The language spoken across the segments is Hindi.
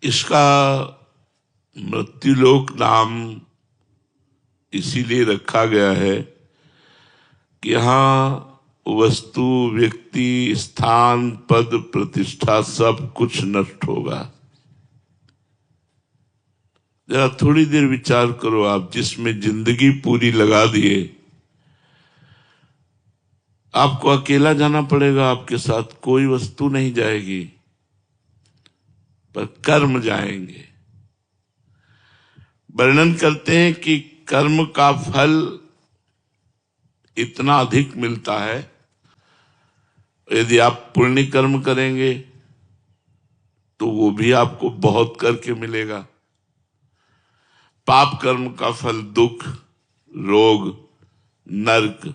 इसका मृत्युलोक नाम इसीलिए रखा गया है कि यहाँ वस्तु, व्यक्ति, स्थान, पद, प्रतिष्ठा सब कुछ नष्ट होगा। जरा थोड़ी देर विचार करो, आप जिसमें जिंदगी पूरी लगा दिए, आपको अकेला जाना पड़ेगा, आपके साथ कोई वस्तु नहीं जाएगी, पर कर्म जाएंगे। वर्णन करते हैं कि कर्म का फल इतना अधिक मिलता है, यदि आप पुण्य कर्म करेंगे तो वो भी आपको बहुत करके मिलेगा। पाप कर्म का फल दुख, रोग, नरक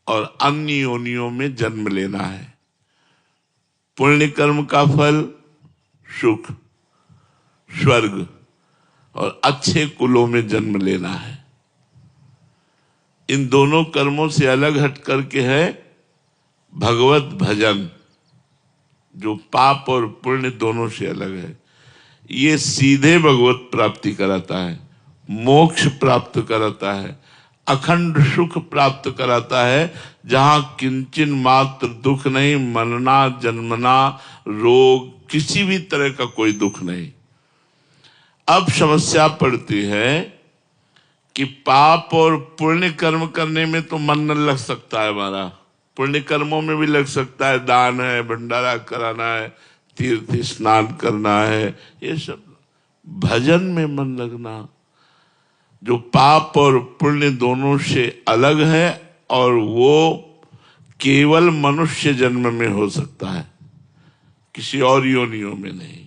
और अन्य योनियों में जन्म लेना है। पुण्य कर्म का फल सुख, स्वर्ग और अच्छे कुलों में जन्म लेना है। इन दोनों कर्मों से अलग हट करके है भगवत भजन, जो पाप और पुण्य दोनों से अलग है। ये सीधे भगवत प्राप्ति कराता है, मोक्ष प्राप्त कराता है, अखंड सुख प्राप्त कराता है, जहां किंचन मात्र दुख नहीं, मरना, जन्मना, रोग, किसी भी तरह का कोई दुख नहीं। अब समस्या पड़ती है कि पाप और पुण्य कर्म करने में तो मन न लग सकता है हमारा, पुण्य कर्मों में भी लग सकता है, दान है, भंडारा कराना है, तीर्थ स्नान करना है, ये सब। भजन में मन लगना, जो पाप और पुण्य दोनों से अलग है, और वो केवल मनुष्य जन्म में हो सकता है, किसी और योनियों में नहीं।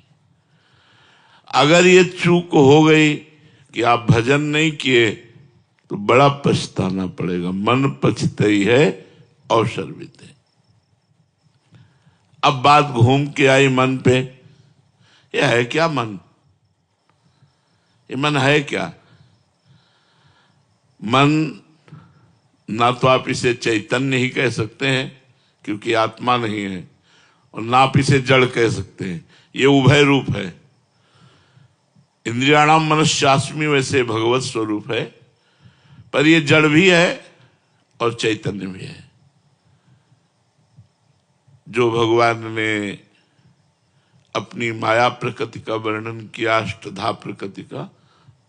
अगर ये चूक हो गई कि आप भजन नहीं किए तो बड़ा पछताना पड़ेगा। मन पछताई है अवसर बीते। अब बात घूम के आई मन पे। यह है क्या मन? ये मन है क्या? मन ना तो आप इसे चैतन्य ही कह सकते हैं क्योंकि आत्मा नहीं है, और ना आप इसे जड़ कह सकते हैं, ये उभय रूप है। इंद्रियाणाम मनश्चास्मि वैसे भगवत स्वरूप है, पर ये जड़ भी है और चैतन्य भी है। जो भगवान ने अपनी माया प्रकृति का वर्णन किया, अष्टधा प्रकृति का,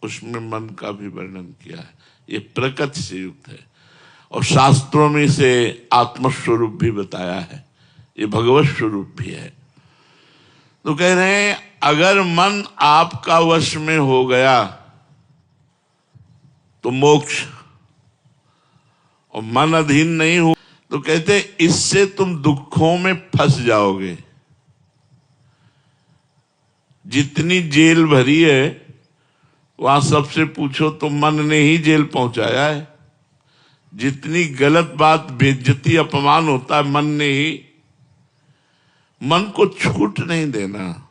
उसमें मन का भी वर्णन किया है। ये प्रकृति से युक्त है, और शास्त्रों में इसे आत्मस्वरूप भी बताया है, ये भगवत स्वरूप भी है। तो कह रहे हैं अगर मन आपका वश में हो गया तो मोक्ष, और मन अधीन नहीं हो तो कहते इससे तुम दुखों में फंस जाओगे। जितनी जेल भरी है वहां सबसे पूछो तो मन ने ही जेल पहुंचाया है। जितनी गलत बात, बेइज्जती, अपमान होता है, मन ने ही। मन को छूट नहीं देना।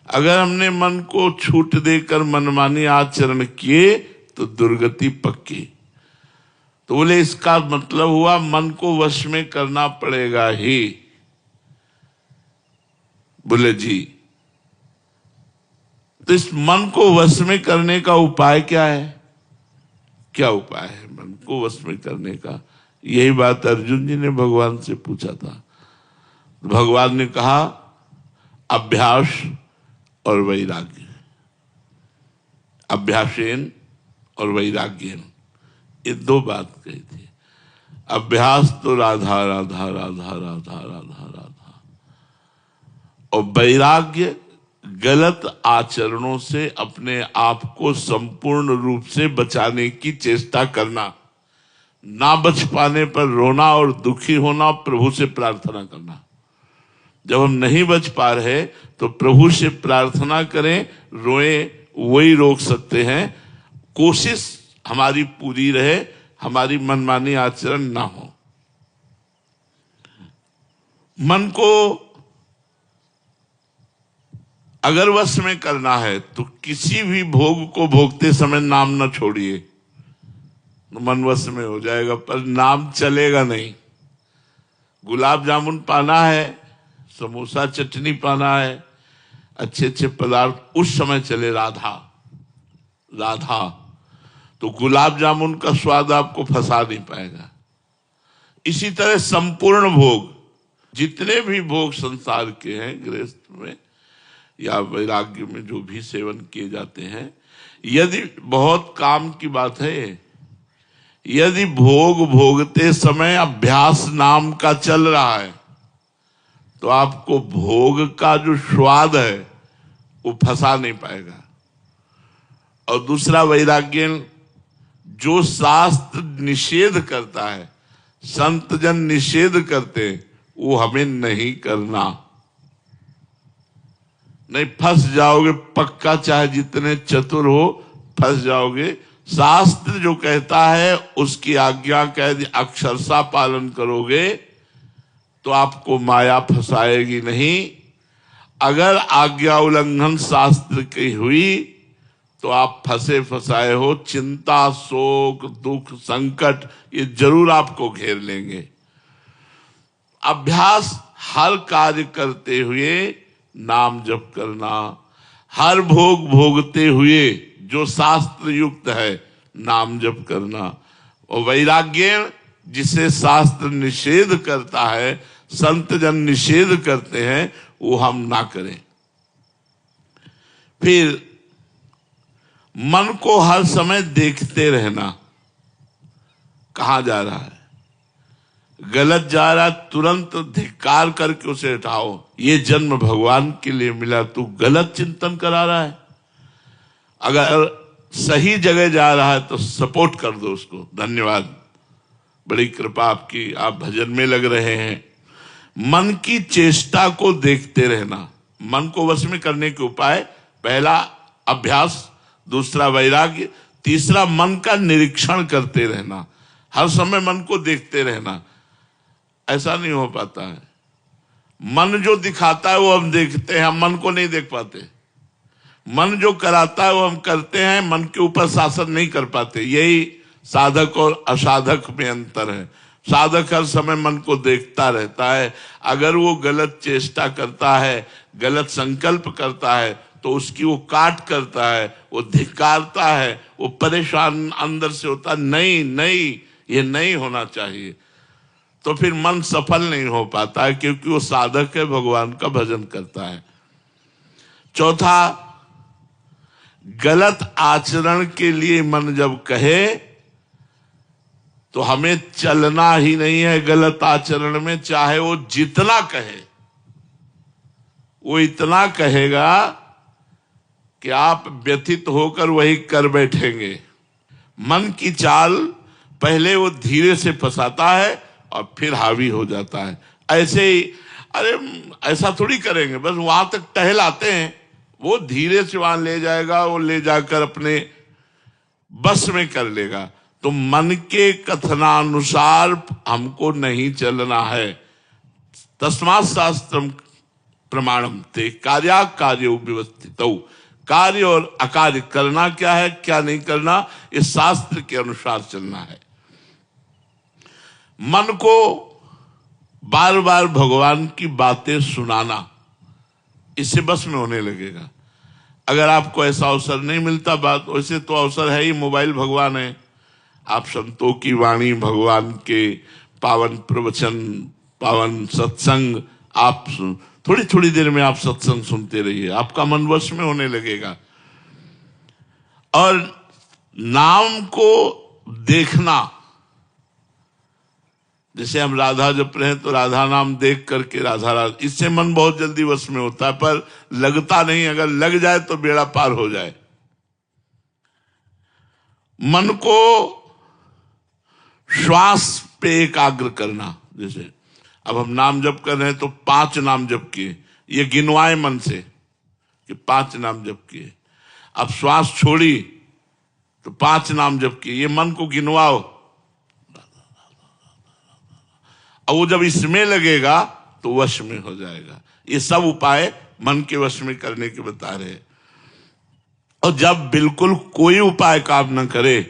अगर हमने मन को छूट देकर मनमानी आचरण किए तो दुर्गति पक्की। तो बोले इसका मतलब हुआ मन को वश में करना पड़ेगा ही। बोले जी, तो इस मन को वश में करने का उपाय क्या है? क्या उपाय है मन को वश में करने का? यही बात अर्जुन जी ने भगवान से पूछा था। भगवान ने कहा अभ्यास और वैराग्य। अभ्यासेन और वैराग्यन, ये दो बात कही थी। अभ्यास तो राधा राधा राधा राधा राधा राधा, और वैराग्य गलत आचरणों से अपने आप को संपूर्ण रूप से बचाने की चेष्टा करना। ना बच पाने पर रोना और दुखी होना, प्रभु से प्रार्थना करना। जब हम नहीं बच पा रहे तो प्रभु से प्रार्थना करें, रोएं, वही रोक सकते हैं। कोशिश हमारी पूरी रहे, हमारी मनमानी आचरण ना हो। मन को अगर वश में करना है तो किसी भी भोग को भोगते समय नाम न छोड़िए, तो मन वश में हो जाएगा, पर नाम चलेगा नहीं। गुलाब जामुन पाना है, समोसा चटनी पाना है, अच्छे अच्छे पदार्थ उस समय चले, राधा राधा, तो गुलाब जामुन का स्वाद आपको फंसा नहीं पाएगा। इसी तरह संपूर्ण भोग, जितने भी भोग संसार के हैं, गृहस्थ में या वैराग्य में जो भी सेवन किए जाते हैं, यदि बहुत काम की बात है, यदि भोग भोगते समय अभ्यास नाम का चल रहा है तो आपको भोग का जो स्वाद है वो फंसा नहीं पाएगा। और दूसरा वैराग्य, जो शास्त्र निषेध करता है, संत जन निषेध करते हैं, वो हमें नहीं करना। नहीं, फंस जाओगे पक्का, चाहे जितने चतुर हो फंस जाओगे। शास्त्र जो कहता है उसकी आज्ञा का यदि अक्षरशः पालन करोगे तो आपको माया फंसाएगी नहीं। अगर आज्ञा उल्लंघन शास्त्र की हुई तो आप फंसे फंसाए हो, चिंता, शोक, दुख, संकट ये जरूर आपको घेर लेंगे। अभ्यास हर कार्य करते हुए नाम जप करना, हर भोग भोगते हुए जो शास्त्र युक्त है नाम जप करना। और वैराग्य, जिसे शास्त्र निषेध करता है, संत जन निषेध करते हैं, वो हम ना करें। फिर मन को हर समय देखते रहना, कहां जा रहा है, गलत जा रहा, तुरंत धिक्कार करके उसे हटाओ। ये जन्म भगवान के लिए मिला, तू गलत चिंतन करा रहा है। अगर सही जगह जा रहा है तो सपोर्ट कर दो उसको, धन्यवाद, बड़ी कृपा आपकी, आप भजन में लग रहे हैं। मन की चेष्टा को देखते रहना, मन को वश में करने के उपाय, पहला अभ्यास, दूसरा वैराग्य, तीसरा मन का निरीक्षण करते रहना, हर समय मन को देखते रहना। ऐसा नहीं हो पाता है, मन जो दिखाता है वो हम देखते हैं, हम मन को नहीं देख पाते। मन जो कराता है वो हम करते हैं, मन के ऊपर शासन नहीं कर पाते। यही साधक और असाधक में अंतर है। साधक हर समय मन को देखता रहता है, अगर वो गलत चेष्टा करता है, गलत संकल्प करता है तो उसकी वो काट करता है, वो धिक्कारता है, वो परेशान अंदर से होता, नहीं नहीं ये नहीं होना चाहिए। तो फिर मन सफल नहीं हो पाता है, क्योंकि वो साधक है, भगवान का भजन करता है। चौथा, गलत आचरण के लिए मन जब कहे तो हमें चलना ही नहीं है गलत आचरण में, चाहे वो जितना कहे। वो इतना कहेगा कि आप व्यथित होकर वही कर बैठेंगे। मन की चाल पहले वो धीरे से फंसाता है और फिर हावी हो जाता है। ऐसे ही, अरे ऐसा थोड़ी करेंगे, बस वहां तक टहल आते हैं, वो धीरे से वहां ले जाएगा, वो ले जाकर अपने बस में कर लेगा। तो मन के कथनानुसार हमको नहीं चलना है। तस्मात् शास्त्रम प्रमाणम ते कार्या कार्यो व्यवस्थितौ। कार्य और अकार्य करना क्या है, क्या नहीं करना, इस शास्त्र के अनुसार चलना है। मन को बार बार भगवान की बातें सुनाना, इससे बस में होने लगेगा। अगर आपको ऐसा अवसर नहीं मिलता, बात वैसे तो अवसर है ही, मोबाइल भगवान है, आप संतों की वाणी, भगवान के पावन प्रवचन, पावन सत्संग, आप थोड़ी थोड़ी देर में आप सत्संग सुनते रहिए, आपका मन वश में होने लगेगा। और नाम को देखना, जैसे हम राधा जप रहे हैं तो राधा नाम देख करके राधा राधा, इससे मन बहुत जल्दी वश में होता है, पर लगता नहीं। अगर लग जाए तो बेड़ा पार हो जाए। मन को श्वास पे एकाग्र करना, जैसे अब हम नाम जप कर रहे हैं तो 5 नाम जप किए, ये गिनवाए मन से कि 5 नाम जप किए। अब श्वास छोड़ी तो 5 नाम जप किए, ये मन को गिनवाओ। अब वो जब इसमें लगेगा तो वश में हो जाएगा। ये सब उपाय मन के वश में करने के बता रहे। और जब बिल्कुल कोई उपाय काम न करे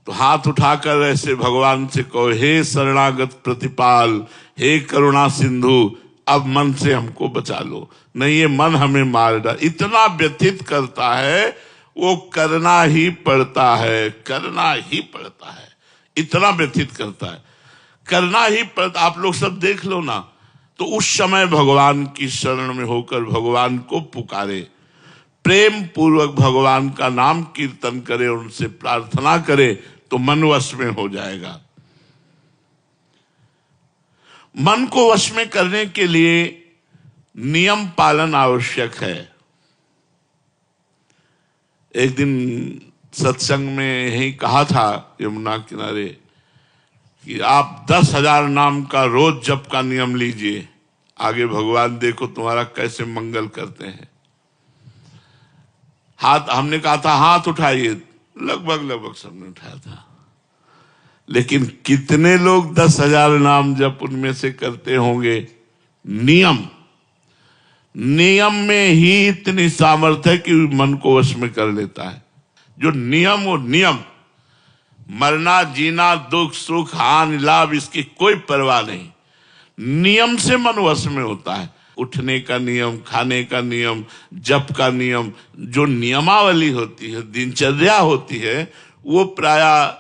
तो हाथ उठाकर ऐसे भगवान से कहो, हे शरणागत प्रतिपाल, हे करुणा सिंधु, अब मन से हमको बचा लो, नहीं ये मन हमें मार डाल। इतना व्यथित करता है, वो करना ही पड़ता है, करना ही पड़ता है, इतना व्यथित करता है, करना ही पड़ता। आप लोग सब देख लो ना, तो उस समय भगवान की शरण में होकर भगवान को पुकारे, प्रेम पूर्वक भगवान का नाम कीर्तन करे, उनसे प्रार्थना करे, तो मन वश में हो जाएगा। मन को वश में करने के लिए नियम पालन आवश्यक है। एक दिन सत्संग में यही कहा था यमुना किनारे कि आप 10,000 नाम का रोज जप का नियम लीजिए, आगे भगवान देखो तुम्हारा कैसे मंगल करते हैं। हाथ, हमने कहा था हाथ उठाइए, लगभग सबने उठाया था, लेकिन कितने लोग 10,000 नाम जप उनमें से करते होंगे? नियम में ही इतनी सामर्थ्य है कि मन को वश में कर लेता है। जो नियम, वो नियम, मरना जीना दुख सुख हानि लाभ इसकी कोई परवाह नहीं, नियम से मन वश में होता है। उठने का नियम, खाने का नियम, जप का नियम, जो नियमावली होती है, दिनचर्या होती है, वो प्रायः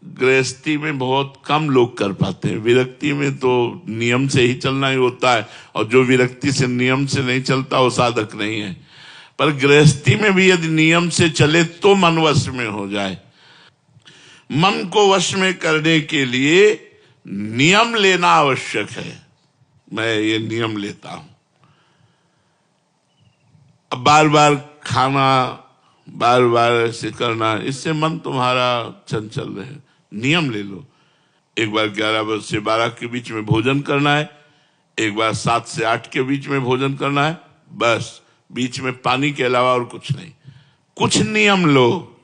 गृहस्थी में बहुत कम लोग कर पाते हैं। विरक्ति में तो नियम से ही चलना ही होता है, और जो विरक्ति से नियम से नहीं चलता वो साधक नहीं है। पर गृहस्थी में भी यदि नियम से चले तो मन वश में हो जाए। मन को वश में करने के लिए नियम लेना आवश्यक है। मैं ये नियम लेता हूं, अब बार बार खाना, बार बार ऐसे करना, इससे मन तुम्हारा चंचल रहे। नियम ले लो, एक बार 11 से 12 के बीच में भोजन करना है, एक बार 7 से 8 के बीच में भोजन करना है, बस बीच में पानी के अलावा और कुछ नहीं। कुछ नियम लो।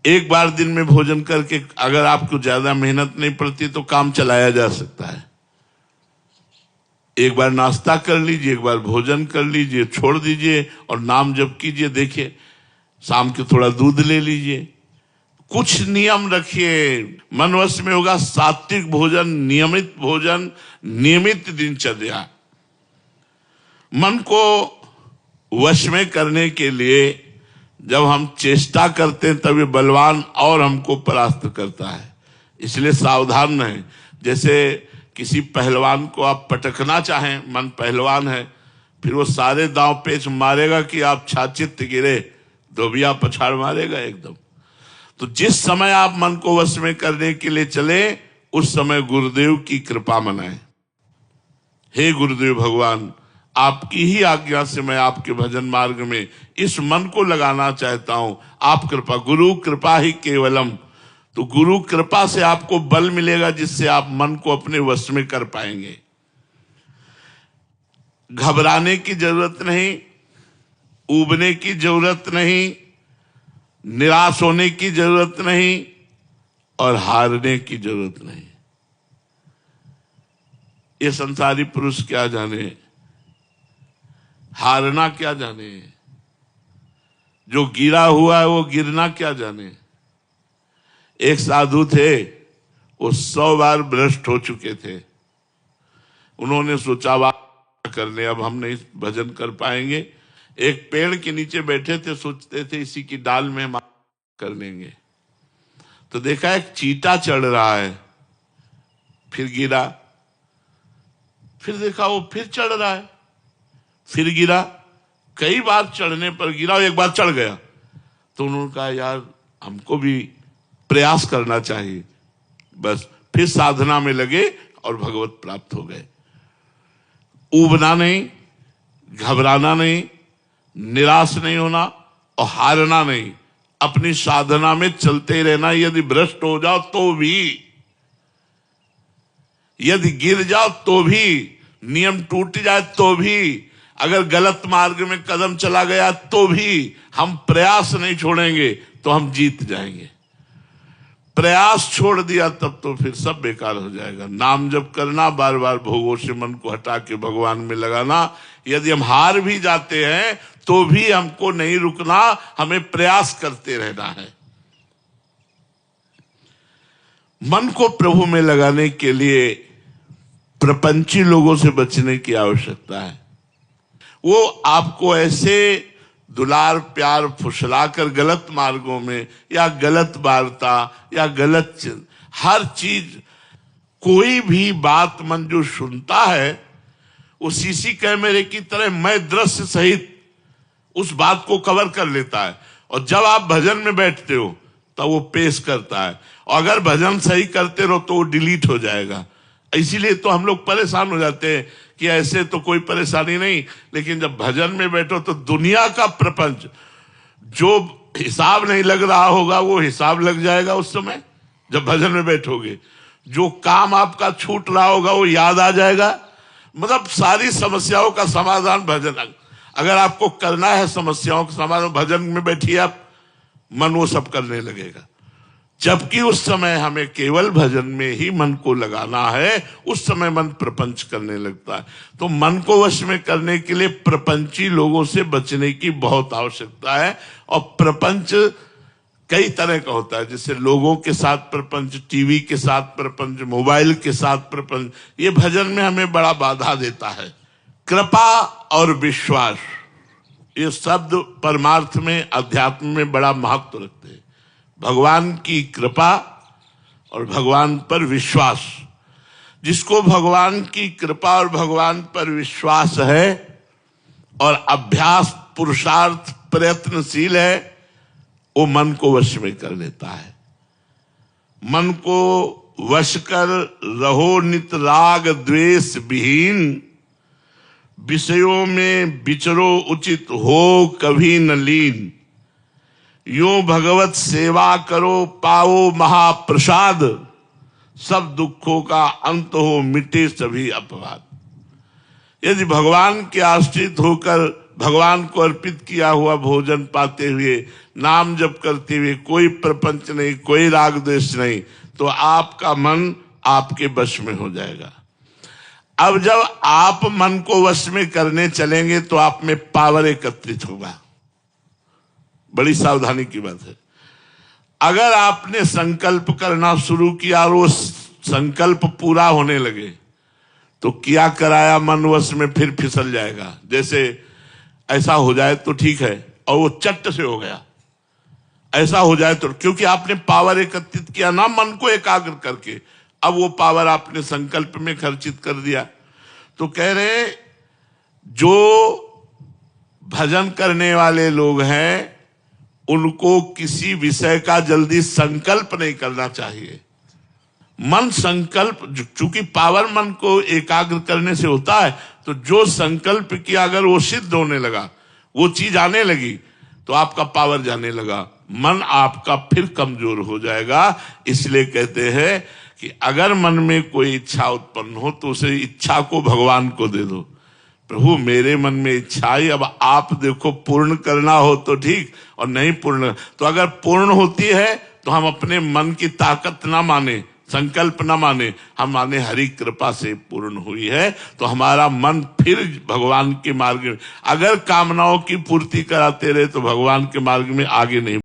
एक बार दिन में भोजन करके अगर आपको ज्यादा मेहनत नहीं पड़ती तो काम चलाया जा सकता है। एक बार नाश्ता कर लीजिए, एक बार भोजन कर लीजिए, छोड़ दीजिए और नाम जप कीजिए। देखिए शाम के थोड़ा दूध ले लीजिए। कुछ नियम रखिए, मन वश में होगा। सात्विक भोजन, नियमित भोजन, नियमित दिनचर्या। मन को वश में करने के लिए जब हम चेष्टा करते हैं तब ये बलवान और हमको परास्त करता है, इसलिए सावधान रहें। जैसे किसी पहलवान को आप पटकना चाहें, मन पहलवान है, फिर वो सारे दांव पेच मारेगा कि आप छाचित गिरे, धोबिया पछाड़ मारेगा एकदम। तो जिस समय आप मन को वश में करने के लिए चले, उस समय गुरुदेव की कृपा मनाएं। हे गुरुदेव भगवान, आपकी ही आज्ञा से मैं आपके भजन मार्ग में इस मन को लगाना चाहता हूं, आप कृपा, गुरु कृपा ही केवलम। तो गुरु कृपा से आपको बल मिलेगा जिससे आप मन को अपने वश में कर पाएंगे। घबराने की जरूरत नहीं, ऊबने की जरूरत नहीं, निराश होने की जरूरत नहीं और हारने की जरूरत नहीं। ये संसारी पुरुष क्या जाने, हारना क्या जाने, जो गिरा हुआ है वो गिरना क्या जाने। एक साधु थे, वो 100 बार भ्रष्ट हो चुके थे। उन्होंने सोचा कर ले, अब हम नहीं भजन कर पाएंगे। एक पेड़ के नीचे बैठे थे, सोचते थे इसी की डाल में हम कर लेंगे। तो देखा एक चींटा चढ़ रहा है, फिर गिरा, फिर देखा वो फिर चढ़ रहा है, फिर गिरा। कई बार चढ़ने पर गिरा, एक बार चढ़ गया। तो उन्होंने कहा यार हमको भी प्रयास करना चाहिए। बस फिर साधना में लगे और भगवत प्राप्त हो गए। ऊबना नहीं, घबराना नहीं, निराश नहीं होना और हारना नहीं, अपनी साधना में चलते रहना। यदि भ्रष्ट हो जाओ तो भी, यदि गिर जाओ तो भी, नियम टूट जाए तो भी, अगर गलत मार्ग में कदम चला गया तो भी हम प्रयास नहीं छोड़ेंगे तो हम जीत जाएंगे। प्रयास छोड़ दिया तब तो फिर सब बेकार हो जाएगा। नाम जप करना, बार बार भोगों से मन को हटा के भगवान में लगाना। यदि हम हार भी जाते हैं तो भी हमको नहीं रुकना, हमें प्रयास करते रहना है। मन को प्रभु में लगाने के लिए प्रपंची लोगों से बचने की आवश्यकता है। वो आपको ऐसे दुलार प्यार फुसलाकर गलत मार्गों में या गलत वार्ता या गलत हर चीज, कोई भी बात मन जो सुनता है वो सीसी कैमरे की तरह मैं दृश्य सहित उस बात को कवर कर लेता है, और जब आप भजन में बैठते हो तो वो पेश करता है, और अगर भजन सही करते रहो तो वो डिलीट हो जाएगा। इसीलिए तो हम लोग परेशान हो जाते हैं कि ऐसे तो कोई परेशानी नहीं, लेकिन जब भजन में बैठो तो दुनिया का प्रपंच जो हिसाब नहीं लग रहा होगा वो हिसाब लग जाएगा उस समय जब भजन में बैठोगे। जो काम आपका छूट रहा होगा वो याद आ जाएगा। मतलब सारी समस्याओं का समाधान भजन, अगर आपको करना है समस्याओं का समाधान भजन में बैठिए आप, मन वो सब करने लगेगा। जबकि उस समय हमें केवल भजन में ही मन को लगाना है, उस समय मन प्रपंच करने लगता है। तो मन को वश में करने के लिए प्रपंची लोगों से बचने की बहुत आवश्यकता है। और प्रपंच कई तरह का होता है, जैसे लोगों के साथ प्रपंच, टीवी के साथ प्रपंच, मोबाइल के साथ प्रपंच, ये भजन में हमें बड़ा बाधा देता है। कृपा और विश्वास, ये शब्द परमार्थ में अध्यात्म में बड़ा महत्व रखते हैं। भगवान की कृपा और भगवान पर विश्वास। जिसको भगवान की कृपा और भगवान पर विश्वास है और अभ्यास पुरुषार्थ प्रयत्नशील है, वो मन को वश में कर लेता है। मन को वश कर रहो नित राग द्वेष विहीन, विषयों में विचरो उचित हो कभी न लीन, यूं भगवत सेवा करो पाओ महाप्रसाद, सब दुखों का अंत हो मिटे सभी अपवाद। यदि भगवान के आश्रित होकर भगवान को अर्पित किया हुआ भोजन पाते हुए, नाम जप करते हुए, कोई प्रपंच नहीं, कोई राग द्वेष नहीं, तो आपका मन आपके वश में हो जाएगा। अब जब आप मन को वश में करने चलेंगे तो आप में पावर एकत्रित होगा। बड़ी सावधानी की बात है। अगर आपने संकल्प करना शुरू किया और वो संकल्प पूरा होने लगे तो क्या कराया मन वश में फिर फिसल जाएगा। जैसे ऐसा हो जाए तो ठीक है, और वो चट से हो गया। ऐसा हो जाए तो, क्योंकि आपने पावर एकत्रित किया ना मन को एकाग्र करके, अब वो पावर आपने संकल्प में खर्चित कर दिया। तो कह रहे जो भजन करने वाले लोग हैं उनको किसी विषय का जल्दी संकल्प नहीं करना चाहिए। मन संकल्प, चूंकि पावर मन को एकाग्र करने से होता है, तो जो संकल्प किया अगर वो सिद्ध होने लगा, वो चीज आने लगी, तो आपका पावर जाने लगा, मन आपका फिर कमजोर हो जाएगा। इसलिए कहते हैं कि अगर मन में कोई इच्छा उत्पन्न हो तो उसे इच्छा को भगवान को दे दो। प्रभु मेरे मन में इच्छा आई, अब आप देखो पूर्ण करना हो तो ठीक, और नहीं पूर्ण, तो अगर पूर्ण होती है तो हम अपने मन की ताकत ना माने, संकल्प न माने, हम माने हरि कृपा से पूर्ण हुई है, तो हमारा मन फिर भगवान के मार्ग में, अगर कामनाओं की पूर्ति कराते रहे तो भगवान के मार्ग में आगे नहीं